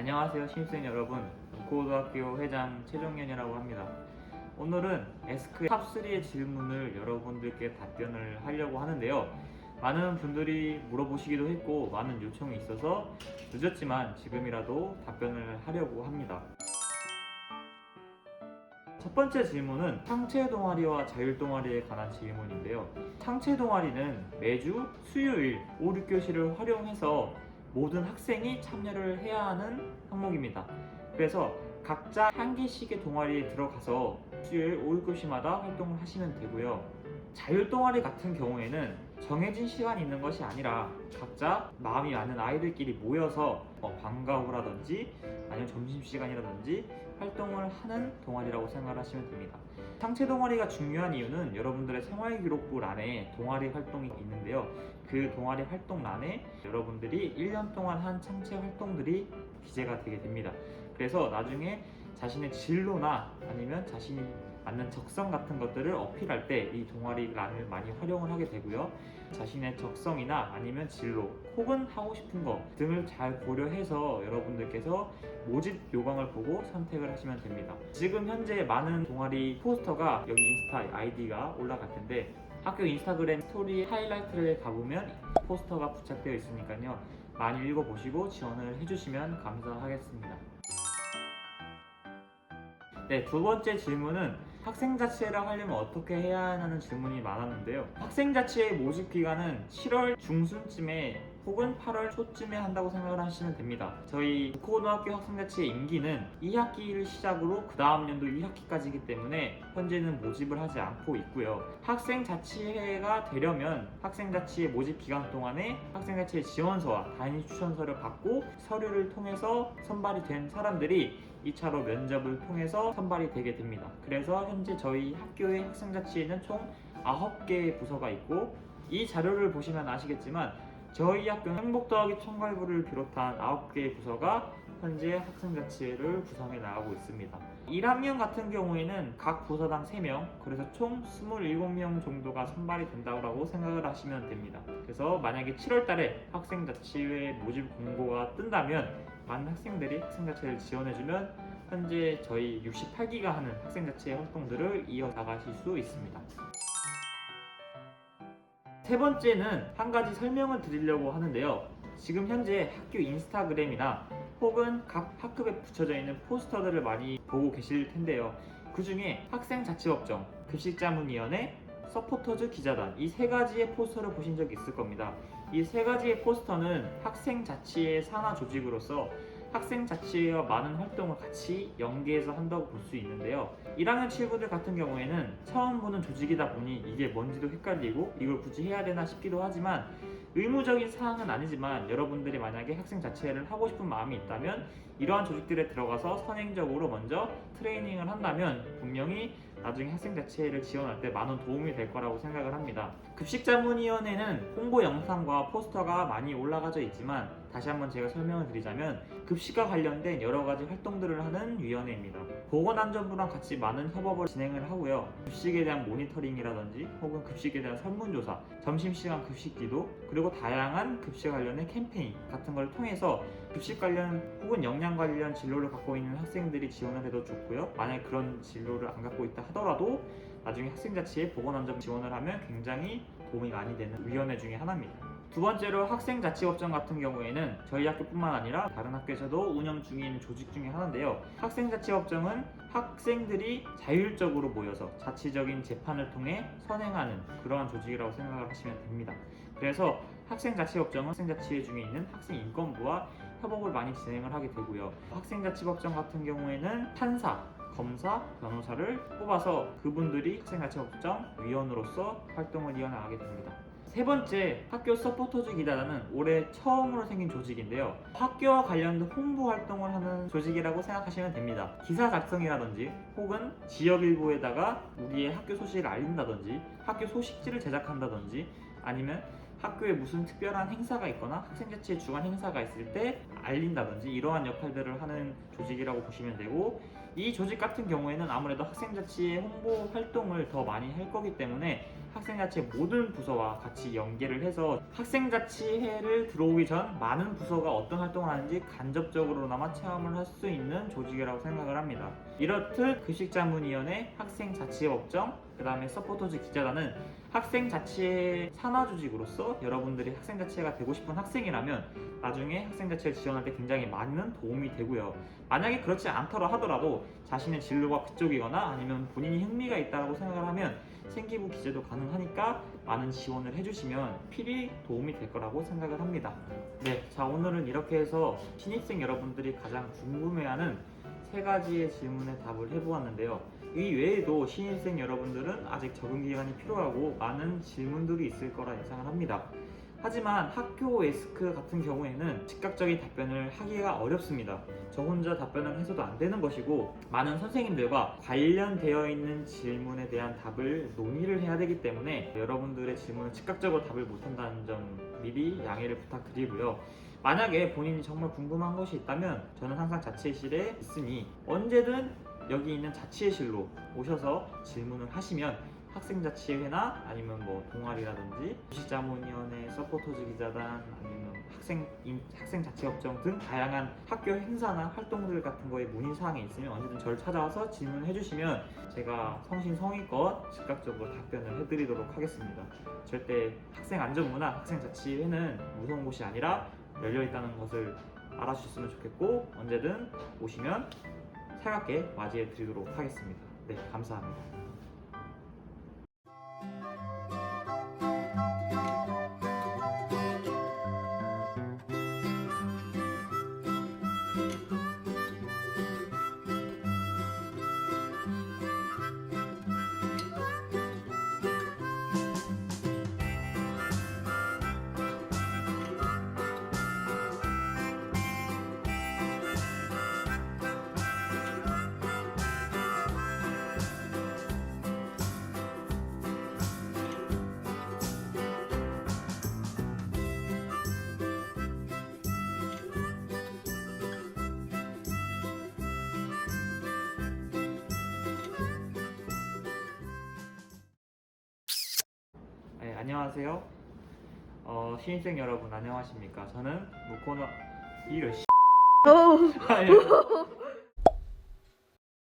안녕하세요 신입생 여러분, 고등학교 회장 최종현이라고 합니다. 오늘은 에스크 탑3의 질문을 여러분들께 답변을 하려고 하는데요. 많은 분들이 물어보시기도 했고 많은 요청이 있어서 늦었지만 지금이라도 답변을 하려고 합니다. 첫 번째 질문은 상체 동아리와 자율 동아리에 관한 질문인데요. 상체 동아리는 매주 수요일 5, 6교시를 활용해서 모든 학생이 참여를 해야 하는 항목입니다. 그래서 각자 한 개씩의 동아리에 들어가서 수요일 5, 6교시마다 활동을 하시면 되고요. 자율 동아리 같은 경우에는 정해진 시간이 있는 것이 아니라 각자 마음이 맞는 아이들끼리 모여서 방과 후라든지 아니면 점심시간이라든지 활동을 하는 동아리라고 생각하시면 됩니다. 상체 동아리가 중요한 이유는 여러분들의 생활기록부 란에 동아리 활동이 있는데요. 그 동아리 활동란에 여러분들이 1년 동안 한 상체 활동들이 기재가 되게 됩니다. 그래서 나중에 자신의 진로나 아니면 자신이 맞는 적성 같은 것들을 어필할 때 이 동아리란을 많이 활용을 하게 되고요. 자신의 적성이나 아니면 진로 혹은 하고 싶은 것 등을 잘 고려해서 여러분들께서 모집 요강을 보고 선택을 하시면 됩니다. 지금 현재 많은 동아리 포스터가 여기 인스타 아이디가 올라갈 텐데 학교 인스타그램 스토리 하이라이트를 가보면 포스터가 부착되어 있으니까요. 많이 읽어보시고 지원을 해주시면 감사하겠습니다. 네, 두 번째 질문은 학생자치회를 하려면 어떻게 해야 하는 질문이 많았는데요. 학생자치회 모집 기간은 7월 중순쯤에 혹은 8월 초쯤에 한다고 생각을 하시면 됩니다. 저희 고등학교 학생자치회 임기는 2학기를 시작으로 그 다음 연도 2학기까지이기 때문에 현재는 모집을 하지 않고 있고요. 학생자치회가 되려면 학생자치회 모집 기간 동안에 학생자치회 지원서와 단위 추천서를 받고 서류를 통해서 선발이 된 사람들이 2차로 면접을 통해서 선발이 되게 됩니다. 그래서 현재 저희 학교의 학생자치회는 총 9개의 부서가 있고 이 자료를 보시면 아시겠지만 저희 학교는 행복 더하기 총괄부를 비롯한 9개의 부서가 현재 학생자치회를 구성해 나가고 있습니다. 1학년 같은 경우에는 각 부서당 3명, 그래서 총 27명 정도가 선발이 된다고 생각을 하시면 됩니다. 그래서 만약에 7월 달에 학생자치회 모집 공고가 뜬다면 많은 학생들이 학생자치회를 지원해주면 현재 저희 68기가 하는 학생자치회 활동들을 이어나가실 수 있습니다. 세 번째는 한 가지 설명을 드리려고 하는데요. 지금 현재 학교 인스타그램이나 혹은 각 학급에 붙여져 있는 포스터들을 많이 보고 계실 텐데요. 그 중에 학생자치법정, 급식자문위원회, 서포터즈 기자단 이 세 가지의 포스터를 보신 적이 있을 겁니다. 이 세 가지의 포스터는 학생자치의 산하 조직으로서 학생자치회와 많은 활동을 같이 연계해서 한다고 볼 수 있는데요. 1학년 친구들 같은 경우에는 처음 보는 조직이다 보니 이게 뭔지도 헷갈리고 이걸 굳이 해야 되나 싶기도 하지만 의무적인 사항은 아니지만 여러분들이 만약에 학생자치회를 하고 싶은 마음이 있다면 이러한 조직들에 들어가서 선행적으로 먼저 트레이닝을 한다면 분명히 나중에 학생자치회를 지원할 때 많은 도움이 될 거라고 생각을 합니다. 급식자문위원회는 홍보 영상과 포스터가 많이 올라가져 있지만 다시 한번 제가 설명을 드리자면 급식과 관련된 여러 가지 활동들을 하는 위원회입니다. 보건안전부랑 같이 많은 협업을 진행을 하고요. 급식에 대한 모니터링이라든지 혹은 급식에 대한 설문조사, 점심시간 급식 기도, 그리고 다양한 급식 관련의 캠페인 같은 걸 통해서 급식 관련 혹은 영양 관련 진로를 갖고 있는 학생들이 지원을 해도 좋고요. 만약에 그런 진로를 안 갖고 있다 하더라도 나중에 학생자치회 보건안전 지원을 하면 굉장히 도움이 많이 되는 위원회 중에 하나입니다. 두 번째로 학생자치법정 같은 경우에는 저희 학교뿐만 아니라 다른 학교에서도 운영 중에 있는 조직 중에 하나인데요. 학생자치법정은 학생들이 자율적으로 모여서 자치적인 재판을 통해 선행하는 그러한 조직이라고 생각을 하시면 됩니다. 그래서 학생자치법정은 학생자치회 중에 있는 학생인권부와 협업을 많이 진행을 하게 되고요. 학생자치법정 같은 경우에는 판사, 검사, 변호사를 뽑아서 그분들이 학생자치법정 위원으로서 활동을 이어나가게 됩니다. 세 번째, 학교 서포터즈 기자단은 올해 처음으로 생긴 조직인데요. 학교와 관련된 홍보 활동을 하는 조직이라고 생각하시면 됩니다. 기사 작성이라든지 혹은 지역일보에다가 우리의 학교 소식을 알린다든지 학교 소식지를 제작한다든지 아니면 학교에 무슨 특별한 행사가 있거나 학생자치 주관 행사가 있을 때 알린다든지 이러한 역할들을 하는 조직이라고 보시면 되고, 이 조직 같은 경우에는 아무래도 학생자치의 홍보 활동을 더 많이 할 거기 때문에 학생자치 모든 부서와 같이 연계를 해서 학생자치회를 들어오기 전 많은 부서가 어떤 활동을 하는지 간접적으로나마 체험을 할 수 있는 조직이라고 생각을 합니다. 이렇듯 급식자문위원회, 학생자치협업정, 그 다음에 서포터즈 기자단은 학생자치회 산하조직으로서 여러분들이 학생자치회가 되고 싶은 학생이라면 나중에 학생자치회를 지원할 때 굉장히 많은 도움이 되고요. 만약에 그렇지 않더라 하더라도 자신의 진로가 그쪽이거나 아니면 본인이 흥미가 있다고 생각을 하면 생기부 기재도 가능하니까 많은 지원을 해주시면 필히 도움이 될 거라고 생각을 합니다. 네, 자 오늘은 이렇게 해서 신입생 여러분들이 가장 궁금해하는 세 가지의 질문에 답을 해보았는데요. 이 외에도 신입생 여러분들은 아직 적응 기간이 필요하고 많은 질문들이 있을 거라 예상을 합니다. 하지만 학교 에스크 같은 경우에는 즉각적인 답변을 하기가 어렵습니다. 저 혼자 답변을 해서도 안 되는 것이고, 많은 선생님들과 관련되어 있는 질문에 대한 답을 논의를 해야 되기 때문에 여러분들의 질문을 즉각적으로 답을 못한다는 점 미리 양해를 부탁드리고요. 만약에 본인이 정말 궁금한 것이 있다면 저는 항상 자취실에 있으니 언제든 여기 있는 자취실로 오셔서 질문을 하시면 학생자치회나 아니면 뭐 동아리라든지 급식자문위원회, 서포터즈 기자단, 아니면 학생자치협정 등 다양한 학교 행사나 활동들 같은 거에 문의사항이 있으면 언제든 저를 찾아와서 질문해 주시면 제가 성심성의껏 즉각적으로 답변을 해드리도록 하겠습니다. 절대 학생안전부나 학생자치회는 무서운 곳이 아니라 열려있다는 것을 알아주셨으면 좋겠고, 언제든 오시면 살갑게 맞이해 드리도록 하겠습니다. 네, 감사합니다. 네, 안녕하세요. 신입생 여러분 안녕하십니까? 저는 무코너 이를 오, 아니,